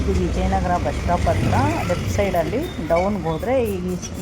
ಇದು Vijayanagara bus stop ಹತ್ರ left ಸೈಡಲ್ಲಿ ಡೌನ್ಗೆ ಹೋದರೆ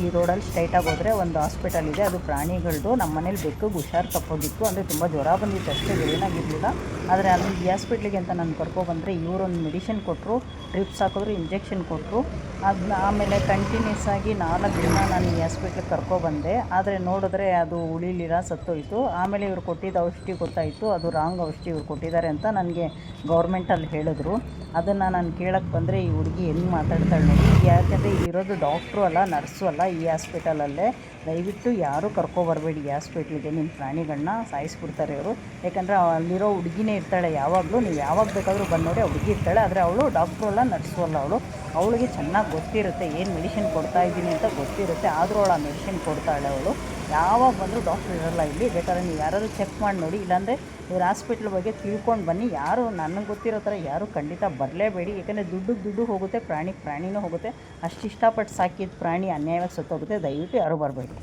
ಈ ರೋಡಲ್ಲಿ ಸ್ಟ್ರೈಟಾಗಿ ಹೋದರೆ ಒಂದು ಹಾಸ್ಪಿಟಲ್ ಇದೆ. ಅದು ಪ್ರಾಣಿಗಳದ್ದು. ನಮ್ಮ ಮನೇಲಿ ಬೆಕ್ಕಿಗೆ ಹುಷಾರು ತಪ್ಪೋದಿತ್ತು, ಅಂದರೆ ತುಂಬ ಜ್ವರ ಬಂದಿತ್ತು ಅಷ್ಟೇ, ಏನಾಗಿರಲಿಲ್ಲ. ಆದರೆ ಅಲ್ಲಿ ಈ ಹಾಸ್ಪಿಟ್ಲಿಗೆ ಅಂತ ನಾನು ಕರ್ಕೊಬಂದರೆ ಇವರೊಂದು ಮೆಡಿಷನ್ ಕೊಟ್ಟರು, ಡ್ರಿಪ್ಸ್ ಹಾಕಿದ್ರು, ಇಂಜೆಕ್ಷನ್ ಕೊಟ್ಟರು. ಅದನ್ನ ಆಮೇಲೆ ಕಂಟಿನ್ಯೂಸ್ ಆಗಿ 4 ದಿನ ನಾನು ಈ ಹಾಸ್ಪಿಟ್ಲಿಗೆ ಕರ್ಕೊಬಂದೆ. ಆದರೆ ನೋಡಿದ್ರೆ ಅದು ಉಳಿಲಿಲ್ಲ, ಸತ್ತೋಯಿತು. ಆಮೇಲೆ ಇವ್ರು ಕೊಟ್ಟಿದ್ದ ಔಷಧಿ ಗೊತ್ತಾಯಿತು, ಅದು ರಾಂಗ್ ಔಷಧಿ ಇವ್ರು ಕೊಟ್ಟಿದ್ದಾರೆ ಅಂತ ನನಗೆ ಗೌರ್ಮೆಂಟಲ್ಲಿ ಹೇಳಿದ್ರು. ಅದನ್ನು ನಾನು ಕೇಳಕ್ಕೆ ಬಂದರೆ ಈ ಹುಡುಗಿ ಹೆಂಗೆ ಮಾತಾಡ್ತಾಳೆ ನೋಡಿ. ಯಾಕೆಂದರೆ ಇಲ್ಲಿರೋದು ಡಾಕ್ಟ್ರು ಅಲ್ಲ, ನರ್ಸು ಅಲ್ಲ ಈ ಹಾಸ್ಪಿಟಲಲ್ಲೇ. ದಯವಿಟ್ಟು ಯಾರೂ ಕರ್ಕೊಬರಬೇಡಿ ಈ ಹಾಸ್ಪಿಟ್ಲಿಗೆ, ನಿಮ್ಮ ಪ್ರಾಣಿಗಳನ್ನ ಸಾಯಿಸ್ಬಿಡ್ತಾರೆ ಇವರು. ಯಾಕಂದರೆ ಅಲ್ಲಿರೋ ಹುಡುಗಿನೇ ಇರ್ತಾಳೆ ಯಾವಾಗಲೂ, ನೀವು ಯಾವಾಗ ಬೇಕಾದರೂ ಬಂದು ನೋಡಿ, ಆ ಹುಡುಗಿ ಇರ್ತಾಳೆ. ಆದರೆ ಅವಳು ಡಾಕ್ಟ್ರು ಅಲ್ಲ, ನರ್ಸು ಅಲ್ಲ. ಅವಳಿಗೆ ಚೆನ್ನಾಗಿ ಗೊತ್ತಿರುತ್ತೆ ಏನು ಮೆಡಿಷನ್ ಕೊಡ್ತಾಯಿದ್ದೀನಿ ಅಂತ ಗೊತ್ತಿರುತ್ತೆ. ಆದರೂ ಅವಳು ಆ ಮೆಡಿಷನ್ ಕೊಡ್ತಾಳೆ. ಅವಳು ಯಾವಾಗ ಬಂದರೂ ಡಾಕ್ಟ್ರು ಇರೋಲ್ಲ ಇಲ್ಲಿ. ಬೇಕಾದ್ರೆ ನೀವು ಯಾರಾದರೂ ಚೆಕ್ ಮಾಡಿ ನೋಡಿ, ಇಲ್ಲಾಂದರೆ ಇವ್ರ ಹಾಸ್ಪಿಟ್ಲ್ ಬಗ್ಗೆ ತಿಳ್ಕೊಂಡು ಬನ್ನಿ. ಯಾರು ನನಗೆ ಗೊತ್ತಿರೋ ಥರ ಯಾರೂ ಖಂಡಿತ ಬರಲೇಬೇಡಿ. ಯಾಕಂದರೆ ದುಡ್ಡು ಹೋಗುತ್ತೆ, ಪ್ರಾಣಿನೂ ಹೋಗುತ್ತೆ. ಅಷ್ಟು ಇಷ್ಟಪಟ್ಟು ಸಾಕಿದ ಪ್ರಾಣಿ ಅನ್ಯಾಯವಾಗಿ ಸತ್ತೋಗುತ್ತೆ. ದಯವಿಟ್ಟು ಯಾರೂ ಬರಬೇಡಿ.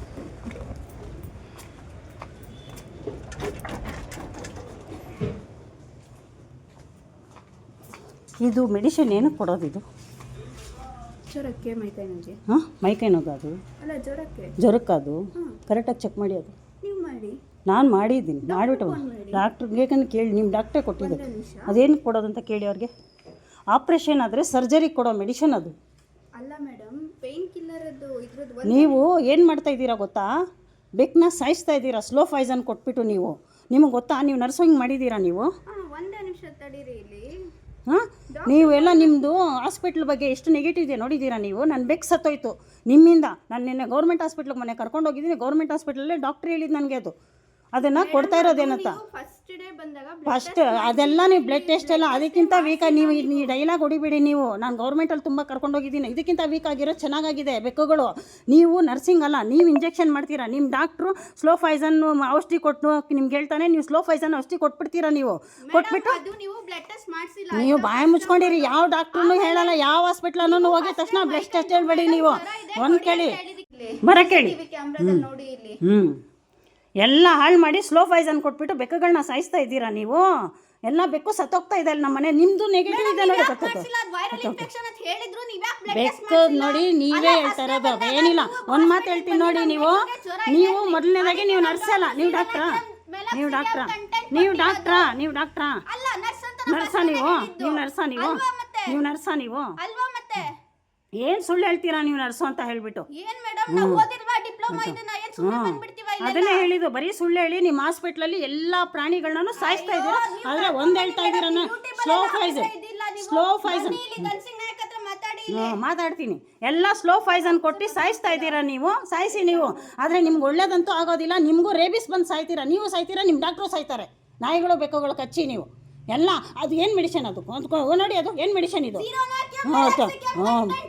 ಇದು ಮೆಡಿಷನ್ ಏನು ಕೊಡೋದು? ಜ್ವರಕ್ಕೆ, ಮೈಕೈ ನೋವಿಗೆ. ಹಾಂ, ಮೈಕೈ ನೋವು ಅದು ಅಲ್ಲ, ಜ್ವರಕ್ಕೆ ಅದು ಕರೆಕ್ಟಾಗಿ ಚೆಕ್ ಮಾಡಿ. ಅದು ನೀವು ಮಾಡಿ. ನಾನು ಮಾಡಿದ್ದೀನಿ, ಮಾಡಿಬಿಟ್ಟು ಡಾಕ್ಟ್ರಿಗೆ ಕೇಳಿ, ನಿಮ್ಮ ಡಾಕ್ಟ್ರೇ ಕೊಟ್ಟಿದ್ದು. ಅದೇನು ಕೊಡೋದಂತ ಕೇಳಿ ಅವ್ರಿಗೆ. ಆಪ್ರೇಷನ್ ಆದರೆ ಸರ್ಜರಿ ಕೊಡೋ ಮೆಡಿಷನ್ ಅದು ಅಲ್ಲ ಮೇಡಮ್, ಪೇನ್ ಕಿಲ್ಲರ್ ಅದು ಇದ್ರದ್ದು. ನೀವು ಏನು ಮಾಡ್ತಾ ಇದ್ದೀರಾ ಗೊತ್ತಾ? ಬೆಕ್ಕನ್ನ ಸಾಯಿಸ್ತಾ ಇದ್ದೀರಾ ಸ್ಲೋ ಪಾಯ್ಸನ್ ಕೊಟ್ಬಿಟ್ಟು. ನಿಮಗೆ ಗೊತ್ತಾ? ನೀವು ನರ್ಸಿಂಗ್ ಮಾಡಿದ್ದೀರಾ ನೀವು? ಒಂದೇ ನಿಮಿಷ ತಡೀರಿ ಇಲ್ಲಿ. ಹಾಂ, ನೀವೆಲ್ಲ ನಿಮ್ಮದು ಹಾಸ್ಪಿಟ್ಲ್ ಬಗ್ಗೆ ಎಷ್ಟು ನೆಗೆಟಿವ್ ಇದೆ ನೋಡಿದ್ದೀರಾ ನೀವು? ನನ್ನ ಬೆಕ್ಕು ಸತ್ತೋಯ್ತು ನಿಮ್ಮಿಂದ. ನಾನು ನಿನ್ನೆ ಗೌರ್ಮೆಂಟ್ ಹಾಸ್ಪಿಟ್ಲಿಗೆ ಮನೆ ಕರ್ಕೊಂಡೋಗಿದ್ದೀನಿ. ಗೌರ್ಮೆಂಟ್ ಹಾಸ್ಪಿಟ್ಲಲ್ಲೇ ಡಾಕ್ಟ್ರ್ ಹೇಳಿದ್ದು ನನಗೆ ಅದನ್ನು ಕೊಡ್ತಾ ಇರೋದೇನಂತ. ಫಸ್ಟ್ ಅದೆಲ್ಲ ನೀವು ಬ್ಲಡ್ ಟೆಸ್ಟ್ ಎಲ್ಲ ಅದಕ್ಕಿಂತ ವೀಕಾಗಿ ನೀವು ಡೈಲಾಗ್ ಹೊಡಿಬೇಡಿ ನೀವು. ನಾನು ಗೌರ್ಮೆಂಟಲ್ಲಿ ತುಂಬ ಕರ್ಕೊಂಡೋಗಿದ್ದೀನಿ. ಇದಕ್ಕಿಂತ ವೀಕ್ ಆಗಿರೋ ಚೆನ್ನಾಗಾಗಿದೆ ಬೆಕ್ಕುಗಳು. ನೀವು ನರ್ಸಿಂಗ್ ಅಲ್ಲ, ನೀವು ಇಂಜೆಕ್ಷನ್ ಮಾಡ್ತೀರಾ. ನಿಮ್ಮ ಡಾಕ್ಟ್ರು ಸ್ಲೋ ಪಾಯ್ಸನ್ ಔಷಧಿ ಕೊಟ್ಟು ನಿಮ್ಗೆ ಹೇಳ್ತಾನೆ, ನೀವು ಸ್ಲೋ ಪಾಯ್ಸನ್ ಔಷಧಿ ಕೊಟ್ಬಿಡ್ತೀರಾ. ನೀವು ಕೊಟ್ಬಿಟ್ಟು ನೀವು ಬಾಯಿ ಮುಚ್ಕೊಂಡಿರಿ. ಯಾವ ಡಾಕ್ಟ್ರೂ ಹೇಳಲ್ಲ, ಯಾವ ಹಾಸ್ಪಿಟ್ಲನ್ನು ಹೋಗಿದ ತಕ್ಷಣ ಬ್ಲಡ್ ಟೆಸ್ಟ್ ಹೇಳ್ಬೇಡಿ ನೀವು. ಒಂದು ಕೇಳಿ, ಕೇಳಿ. ಎಲ್ಲ ಹಾಳು ಮಾಡಿ ಸ್ಲೋ ಪಾಯ್ಸನ್ ಕೊಟ್ಬಿಟ್ಟು ಬೆಕ್ಕುಗಳನ್ನ ಸಾಯಿಸ್ತಾ ಇದ್ದೀರಾ ನೀವು. ಎಲ್ಲ ಬೆಕ್ಕು ಸತ್ತೋಗ್ತಾ ಇದೆ ಅಲ್ಲಿ ನಮ್ಮ ಮನೆ. ನಿಮ್ಮದು ನೆಗೆಟಿವ್ ಇದೆ ನೋಡಿ. ಬೆಕ್ಕು ನೋಡಿ, ನೀವೇ ಹೇಳ್ತಾ ಇರೋದು ಏನಿಲ್ಲ. ಒಂದು ಮಾತು ಹೇಳ್ತೀನಿ ನೋಡಿ, ನೀವು ಮೊದಲನೇದಾಗಿ ನೀವು ನರ್ಸ್ ಅಲ್ಲ, ನೀವು ಡಾಕ್ಟ್ರಾ ನೀವು ಏನು ಸುಳ್ಳು ಹೇಳ್ತೀರಾ ನೀವು ನರ್ಸು ಅಂತ ಹೇಳ್ಬಿಟ್ಟು? ಅದನ್ನೇ ಹೇಳಿದ್ದು, ಬರೀ ಸುಳ್ಳು ಹೇಳಿ ನಿಮ್ಮ ಹಾಸ್ಪಿಟ್ಲಲ್ಲಿ ಎಲ್ಲ ಪ್ರಾಣಿಗಳನ್ನೂ ಸಾಯಿಸ್ತಾ ಇದ್ದೀರಾ. ಆದರೆ ಒಂದು ಹೇಳ್ತಾ ಇದ್ದೀರ, ಸ್ಲೋ ಪಾಯ್ಸನ್ ಮಾತಾಡ್ತೀನಿ. ಎಲ್ಲ ಸ್ಲೋ ಪಾಯ್ಸನ್ ಕೊಟ್ಟು ಸಾಯಿಸ್ತಾ ಇದ್ದೀರಾ ನೀವು. ಸಾಯಿಸಿ ನೀವು, ಆದರೆ ನಿಮ್ಗೆ ಒಳ್ಳೇದಂತೂ ಆಗೋದಿಲ್ಲ. ನಿಮಗೂ ರೇಬಿಸ್ ಬಂದು ಸಾಯ್ತೀರಾ, ನೀವು ಸಾಯ್ತೀರಾ, ನಿಮ್ಮ ಡಾಕ್ಟ್ರು ಸಾಯ್ತಾರೆ. ನಾಯಿಗಳು ಬೆಕ್ಕುಗಳು ಕಚ್ಚಿ ನೀವು ಎಲ್ಲ. ಅದು ಏನು ಮೆಡಿಷನ್ ಅದು ನೋಡಿ, ಅದು ಏನು ಮೆಡಿಷನ್ ಇದು?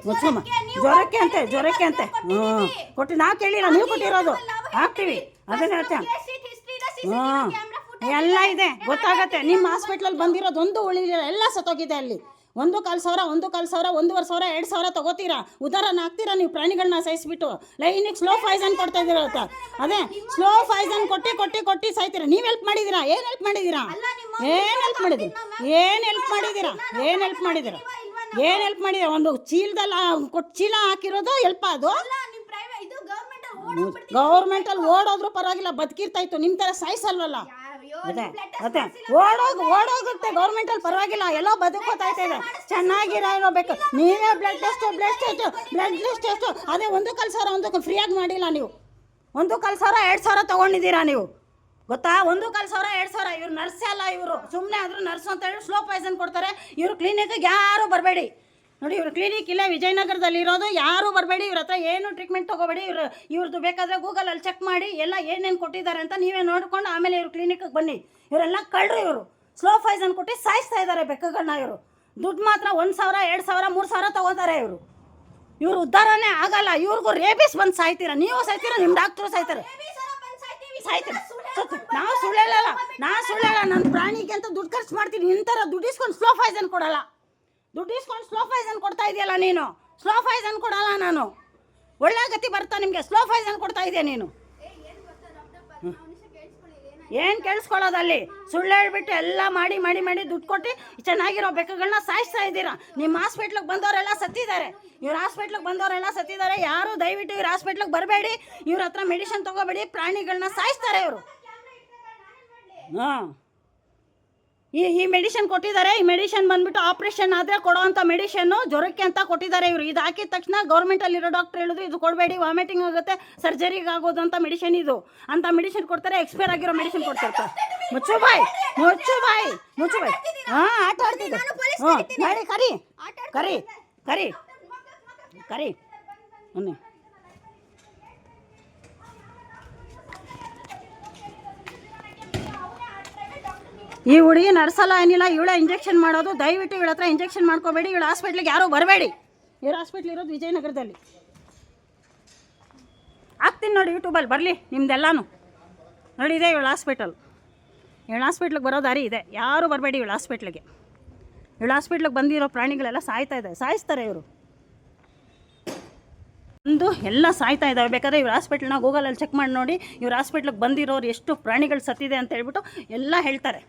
ಮುಚ್ಚಮ್ಮ. ಜ್ವರಕ್ಕೆ ಅಂತೆ ಕೊಟ್ಟು ನಾವು ಕೇಳಿಲ್ಲ, ನೀವು ಕೊಟ್ಟಿರೋದು ಹಾಕ್ತೀವಿ. ಅದನ್ನೇ ಎಲ್ಲ ಇದೆ, ಗೊತ್ತಾಗತ್ತೆ. ನಿಮ್ಮ ಹಾಸ್ಪಿಟ್ಲಲ್ಲಿ ಬಂದಿರೋದು ಒಂದು ಉಳಿಲಿಲ್ಲ, ಎಲ್ಲ ಸತ್ತೋಗಿದೆ ಅಲ್ಲಿ. 1,500, 1,500, 1,500, 2,000 ತೊಗೋತೀರಾ. ಉದಾಹರಣೆ ಹಾಕ್ತೀರಾ ನೀವು ಪ್ರಾಣಿಗಳನ್ನ ಸಾಯಿಸ್ಬಿಟ್ಟು. ಲೈನಿಗೆ ಸ್ಲೋ ಪಾಯ್ಸನ್ ಕೊಡ್ತಾ ಇದ್ದೀರ. ಅದೇ ಸ್ಲೋ ಪಾಯ್ಸನ್ ಕೊಟ್ಟು ಸಾಯ್ತೀರಾ. ನೀವು ಹೆಲ್ಪ್ ಮಾಡಿದ್ದೀರಾ? ಏನು ಹೆಲ್ಪ್ ಮಾಡಿದ್ದೀರಾ? ಒಂದು ಚೀಲದಲ್ಲಿ ಚೀಲ ಹಾಕಿರೋದು ಹೆಲ್ಪ್. ಅದು ಗೌರ್ಮೆಂಟಲ್ಲಿ ಓಡೋದ್ರೂ ಪರವಾಗಿಲ್ಲ, ಬದುಕಿರ್ತಾ ಇತ್ತು. ನಿಮ್ಮ ಥರ ಸಾಯಿಸಲ್ವಲ್ಲ. ಅದೇ ಓಡೋಗುತ್ತೆ ಗೌರ್ಮೆಂಟಲ್ಲಿ, ಪರವಾಗಿಲ್ಲ, ಎಲ್ಲ ಬದುಕೋತಾ ಇದೆ. ಚೆನ್ನಾಗಿರಬೇಕು. ನೀವೇ ಬ್ಲಡ್ ಟೆಸ್ಟ್ ಅದೇ 1,500 ಫ್ರೀಯಾಗಿ ಮಾಡಿಲ್ಲ ನೀವು. 1,500, 2,000 ತೊಗೊಂಡಿದ್ದೀರಾ ನೀವು, ಗೊತ್ತಾ? 1,500, 2,000. ಇವ್ರು ನರ್ಸೇ ಅಲ್ಲ. ಇವರು ಸುಮ್ಮನೆ ಆದರೂ ನರ್ಸ್ ಅಂತ ಹೇಳಿ ಸ್ಲೋ ಪಾಯ್ಸನ್ ಕೊಡ್ತಾರೆ. ಇವರು ಕ್ಲಿನಿಕ್ಗೆ ಯಾರೂ ಬರಬೇಡಿ ನೋಡಿ. ಇವ್ರ ಕ್ಲಿನಿಕ್ ಇಲ್ಲೇ ವಿಜಯನಗರದಲ್ಲಿ ಇರೋದು. ಯಾರೂ ಬರಬೇಡಿ. ಇವ್ರ ಹತ್ರ ಏನು ಟ್ರೀಟ್ಮೆಂಟ್ ತೊಗೋಬೇಡಿ. ಇವ್ರದ್ದು ಬೇಕಾದರೆ ಗೂಗಲಲ್ಲಿ ಚೆಕ್ ಮಾಡಿ ಎಲ್ಲ ಏನೇನು ಕೊಟ್ಟಿದ್ದಾರೆ ಅಂತ ನೀವೇ ನೋಡ್ಕೊಂಡು ಆಮೇಲೆ ಇವ್ರ ಕ್ಲಿನಿಕ್ಗೆ ಬನ್ನಿ. ಇವರೆಲ್ಲ ಕಳ್ರು. ಇವರು ಸ್ಲೋ ಪಾಯ್ಸನ್ ಕೊಟ್ಟು ಸಾಯಿಸ್ತಾ ಇದ್ದಾರೆ ಬೆಕ್ಕುಗಳನ್ನ. ಇವರು ದುಡ್ಡು ಮಾತ್ರ 1,000, 2,000, 3,000 ತೊಗೋತಾರೆ. ಇವರು ಉದ್ಧಾರನೇ ಆಗಲ್ಲ. ಇವ್ರಿಗೂ ರೇಬಿಸ್ ಬಂದು ಸಾಯ್ತೀರಾ. ನೀವು ಸಾಯ್ತೀರಾ, ನಿಮ್ಮ ಡಾಕ್ಟ್ರು ಸಾಯ್ತಾರೆ. ನಾವು ಸುಳ್ಳಲ್ಲ, ನನ್ನ ಪ್ರಾಣಿಗೆ ಅಂತ ದುಡ್ಡು ಖರ್ಚು ಮಾಡ್ತೀನಿ. ಇಂಥರ ದುಡ್ಡು ಇಸ್ಕೊಂಡು ಸ್ಲೋ ಪಾಯ್ಸನ್ ಕೊಡಲ್ಲ. ಸ್ಲೋ ಪಾಯ್ಸನ್ ಕೊಡ್ತಾ ಇದೆಯಲ್ಲ ನೀನು. ಸ್ಲೋ ಪಾಯ್ಸನ್ ಕೊಡಲ್ಲ ನಾನು. ಒಳ್ಳೆ ಗತಿ ಬರ್ತಾ ನಿಮಗೆ. ಸ್ಲೋ ಪಾಯ್ಸನ್ ಕೊಡ್ತಾ ಇದೆಯಾ ನೀನು? ಏನು ಕೇಳಿಸ್ಕೊಳ್ಳೋದಲ್ಲಿ? ಸುಳ್ಳು ಹೇಳ್ಬಿಟ್ಟು ಎಲ್ಲ ಮಾಡಿ ಮಾಡಿ ಮಾಡಿ ದುಡ್ಡು ಕೊಟ್ಟು ಚೆನ್ನಾಗಿರೋ ಬೆಕ್ಕುಗಳನ್ನ ಸಾಯಿಸ್ತಾ ಇದ್ದೀರಾ. ನಿಮ್ಮ ಹಾಸ್ಪಿಟ್ಲಿಗೆ ಬಂದವರೆಲ್ಲ ಸತ್ತಿದ್ದಾರೆ. ಇವ್ರ ಹಾಸ್ಪಿಟ್ಲಿಗೆ ಬಂದವರೆಲ್ಲ ಸತ್ತಿದ್ದಾರೆ. ಯಾರು ದಯವಿಟ್ಟು ಇವ್ರ ಹಾಸ್ಪಿಟ್ಲಿಗೆ ಬರಬೇಡಿ, ಇವ್ರ ಹತ್ರ ಮೆಡಿಸಿನ್ ತೊಗೋಬೇಡಿ. ಪ್ರಾಣಿಗಳನ್ನ ಸಾಯಿಸ್ತಾರೆ ಇವರು. ಹಾಂ, ಈ ಮೆಡಿಷನ್ ಕೊಟ್ಟಿದ್ದಾರೆ. ಈ ಮೆಡಿಷನ್ ಬಂದ್ಬಿಟ್ಟು ಆಪ್ರೇಷನ್ ಆದರೆ ಕೊಡೋವಂಥ ಮೆಡಿಷನ್ನು ಜ್ವರಕ್ಕೆ ಅಂತ ಕೊಟ್ಟಿದ್ದಾರೆ ಇವರು. ಇದು ಹಾಕಿದ ತಕ್ಷಣ ಗೌರ್ಮೆಂಟಲ್ಲಿರೋ ಡಾಕ್ಟ್ರ್ ಹೇಳಿದ್ರು ಇದು ಕೊಡಬೇಡಿ, ವಾಮಿಟಿಂಗ್ ಆಗುತ್ತೆ, ಸರ್ಜರಿಗೆ ಆಗೋದು ಅಂತ ಮೆಡಿಷನ್ ಇದು ಅಂತ ಮೆಡಿಷನ್ ಕೊಡ್ತಾರೆ. ಎಕ್ಸ್ಪೈರ್ ಆಗಿರೋ ಮೆಡಿಷನ್ ಕೊಡ್ತಾರೆ. ಮುಚ್ಚು ಬಾಯ್, ಮುಚ್ಚು ಬಾಯ್, ಮುಚ್ಚು ಬಾಯ್. ಹಾಂ, ಆಟ ಆಡ್ತಿದ್ದೆ. ಹ್ಞೂ, ಮಾಡಿ ಕರಿ ಕರಿ ಕರಿ ಕರಿ. ಬನ್ನಿ. ಈ ಹುಡುಗಿ ನರ್ಸಲ್ಲ ಏನಿಲ್ಲ, ಇವಳ ಇಂಜೆಕ್ಷನ್ ಮಾಡೋದು. ದಯವಿಟ್ಟು ಇವಳ ಹತ್ರ ಇಂಜೆಕ್ಷನ್ ಮಾಡ್ಕೋಬೇಡಿ. ಇವಳ ಹಾಸ್ಪಿಟ್ಲಿಗೆ ಯಾರೂ ಬರಬೇಡಿ. ಇವ್ರ ಹಾಸ್ಪಿಟ್ಲ್ ಇರೋದು ವಿಜಯನಗರದಲ್ಲಿ. ಹಾಕ್ತೀನಿ ನೋಡಿ ಯೂಟ್ಯೂಬಲ್ಲಿ, ಬರಲಿ ನಿಮ್ದೆಲ್ಲನೂ ನೋಡಿ. ಇದೆ ಇವಳ ಹಾಸ್ಪಿಟಲ್. ಇವಳ ಹಾಸ್ಪಿಟ್ಲಿಗೆ ಬರೋ ದಾರಿ ಇದೆ. ಯಾರೂ ಬರಬೇಡಿ ಇವಳ ಹಾಸ್ಪಿಟ್ಲಿಗೆ. ಇವಳ ಹಾಸ್ಪಿಟ್ಲಿಗೆ ಬಂದಿರೋ ಪ್ರಾಣಿಗಳೆಲ್ಲ ಸಾಯ್ತಾ ಇದೆ, ಸಾಯಿಸ್ತಾರೆ ಇವರು. ಒಂದು ಎಲ್ಲ ಸಾಯ್ತಾ ಇದ್ದಾವೆ. ಬೇಕಾದ್ರೆ ಇವ್ರ ಹಾಸ್ಪಿಟ್ಲನ್ನ ಗೂಗಲಲ್ಲಿ ಚೆಕ್ ಮಾಡಿ ನೋಡಿ. ಇವ್ರ ಹಾಸ್ಪಿಟ್ಲಿಗೆ ಬಂದಿರೋರು ಎಷ್ಟು ಪ್ರಾಣಿಗಳು ಸತ್ತಿದೆ ಅಂತ ಹೇಳ್ಬಿಟ್ಟು ಎಲ್ಲ ಹೇಳ್ತಾರೆ.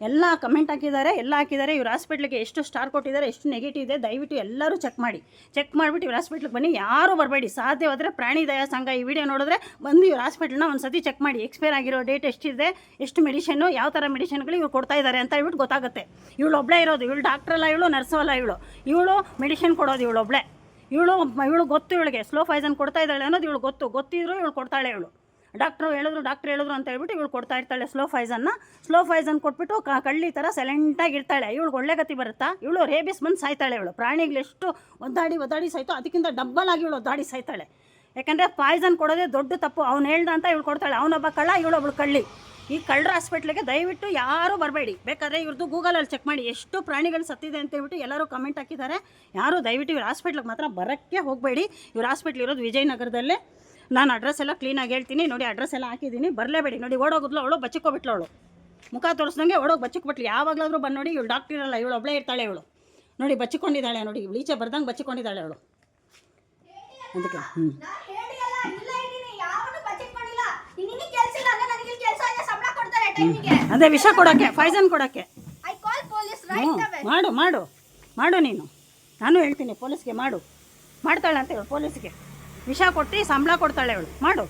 ಎಲ್ಲ ಕಮೆಂಟ್ ಹಾಕಿದ್ದಾರೆ, ಎಲ್ಲ ಹಾಕಿದ್ದಾರೆ. ಇವ್ರ ಹಾಸ್ಪಿಟ್ಲಿಗೆ ಎಷ್ಟು ಸ್ಟಾರ್ ಕೊಟ್ಟಿದ್ದಾರೆ, ಎಷ್ಟು ನೆಗೆಟಿವ್ ಇದೆ, ದಯವಿಟ್ಟು ಎಲ್ಲರೂ ಚೆಕ್ ಮಾಡಿ. ಚೆಕ್ ಮಾಡಿಬಿಟ್ಟು ಇವ್ರ ಹಾಸ್ಪಿಟ್ಲಿಗೆ ಬನ್ನಿ. ಯಾರೂ ಬರಬೇಡಿ. ಸಾಧ್ಯವಾದರೆ ಪ್ರಾಣಿ ದಯಾ ಸಂಘ ಈ ವಿಡಿಯೋ ನೋಡಿದ್ರೆ ಬಂದು ಇವ್ರ ಹಾಸ್ಪಿಟ್ಲನ್ನ ಒಂದು ಸತಿ ಚೆಕ್ ಮಾಡಿ. ಎಕ್ಸ್ಪೈರ್ ಆಗಿರೋ ಡೇಟ್ ಎಷ್ಟಿದೆ, ಎಷ್ಟು ಮೆಡಿಷನ್ನು, ಯಾವ ಥರ ಮೆಡಿಷನ್ಗಳು ಇವ್ರು ಕೊಡ್ತಾ ಇದ್ದಾರೆ ಅಂತ ಹೇಳ್ಬಿಟ್ಟು ಗೊತ್ತಾಗುತ್ತೆ. ಇವಳು ಒಬ್ಬಳೇ ಇರೋದು. ಇವಳು ಡಾಕ್ಟ್ರಲ್ಲ, ಇವಳು ನರ್ಸು ಅಲ್ಲ. ಇವಳು ಮೆಡಿಷನ್ ಕೊಡೋದು ಇವಳು ಒಬ್ಬಳೇ. ಇವಳು ಗೊತ್ತು, ಇವಳಿಗೆ ಸ್ಲೋ ಪಾಯ್ಸನ್ ಕೊಡ್ತಾ ಇದ್ದಾಳೆ ಅನ್ನೋದು ಇವಳು ಗೊತ್ತಿದ್ರು ಇವಳು ಕೊಡ್ತಾಳೆ. ಇವಳು ಡಾಕ್ಟ್ರು ಹೇಳಿದ್ರು ಅಂತ ಹೇಳ್ಬಿಟ್ಟು ಇವಳು ಕೊಡ್ತಾ ಇರ್ತಾಳೆ ಸ್ಲೋ ಪಾಯ್ಸನ್ ಕೊಟ್ಬಿಟ್ಟು ಕಳ್ಳಿ ಥರ ಸೈಲೆಂಟಾಗಿ ಇರ್ತಾಳೆ. ಇವಳು ಒಳ್ಳೆ ಗತಿ ಬರುತ್ತಾ? ಇವಳು ರೇಬಿಸ್ ಬಂದು ಸಾಯ್ತಾಳೆ. ಇವಳು ಪ್ರಾಣಿಗಳು ಎಷ್ಟು ಒದ್ದಾಡಿ ಸಾಯ್ತು ಅದಕ್ಕಿಂತ ಡಬ್ಬಲ್ ಆಗಿ ಇವಳು ಒದ್ದಾಡಿ ಸಾಯ್ತಾಳೆ. ಯಾಕಂದರೆ ಪಾಯ್ಸನ್ ಕೊಡೋದೇ ದೊಡ್ಡ ತಪ್ಪು. ಅವ್ನು ಹೇಳ್ದ ಅಂತ ಇವಳು ಕೊಡ್ತಾಳೆ. ಅವನೊಬ್ಬ ಕಳ್ಳ, ಇವಳೊಬ್ಳು ಕಳ್ಳಿ. ಈ ಕಳ್ಳರ ಹಾಸ್ಪಿಟ್ಲಿಗೆ ದಯವಿಟ್ಟು ಯಾರೂ ಬರಬೇಡಿ. ಬೇಕಾದರೆ ಇವ್ರದ್ದು ಗೂಗಲಲ್ಲಿ ಚೆಕ್ ಮಾಡಿ ಎಷ್ಟು ಪ್ರಾಣಿಗಳು ಸತ್ತಿದೆ ಅಂತ ಹೇಳ್ಬಿಟ್ಟು ಎಲ್ಲರೂ ಕಮೆಂಟ್ ಹಾಕಿದ್ದಾರೆ. ಯಾರೂ ದಯವಿಟ್ಟು ಇವ್ರ ಹಾಸ್ಪಿಟ್ಲಿಗೆ ಮಾತ್ರ ಬರೋಕ್ಕೆ ಹೋಗಬೇಡಿ. ಇವ್ರ ಹಾಸ್ಪಿಟ್ಲ್ ಇರೋದು ವಿಜಯನಗರದಲ್ಲೇ. ನಾನು ಅಡ್ರೆಸ್ ಎಲ್ಲ ಕ್ಲೀನಾಗಿ ಹೇಳ್ತೀನಿ ನೋಡಿ. ಅಡ್ರೆಸ್ ಎಲ್ಲ ಹಾಕಿದ್ದೀನಿ, ಬರಲೇಬೇಡಿ. ನೋಡಿ ಓಡೋಗಿದ್ಲು ಅವಳು, ಬಚ್ಚಿಕೊಬಿಟ್ಲು. ಅವಳು ಮುಖ ತೋರಿಸ್ದಂಗೆ ಓಡೋಗಿ ಬಚ್ಚಿಕೊಬಿಟ್ಲು. ಯಾವಾಗಲಾದರೂ ಬಂದು ನೋಡಿ. ಇವಳು ಡಾಕ್ಟರ್ ಇರಲ್ಲ, ಇವಳು ಒಬ್ಬಳೇ ಇರ್ತಾಳೆ. ಇವಳು ನೋಡಿ ಬಚ್ಚಿಕೊಂಡಿದ್ದಾಳೆ. ನೋಡಿ ಇವಳು ಈಚೆ ಬರ್ದಂಗೆ ಬಚ್ಚಿಕೊಂಡಿದ್ದಾಳೆ ಅವಳು. ಅದಕ್ಕೆ ಅದೇ ವಿಷ ಕೊಡೋಕ್ಕೆ, ಪಾಯ್ಸನ್ ಕೊಡೋಕ್ಕೆ. ಮಾಡು ನೀನು. ನಾನು ಹೇಳ್ತೀನಿ ಪೊಲೀಸ್ಗೆ ಮಾಡ್ತಾಳೆ ಅಂತ ಹೇಳು. ಪೊಲೀಸ್ಗೆ ವಿಷ ಕೊಟ್ಟು ಸಂಬಳ ಕೊಡ್ತಾಳೆ ಅವಳು. ಮಾಡು.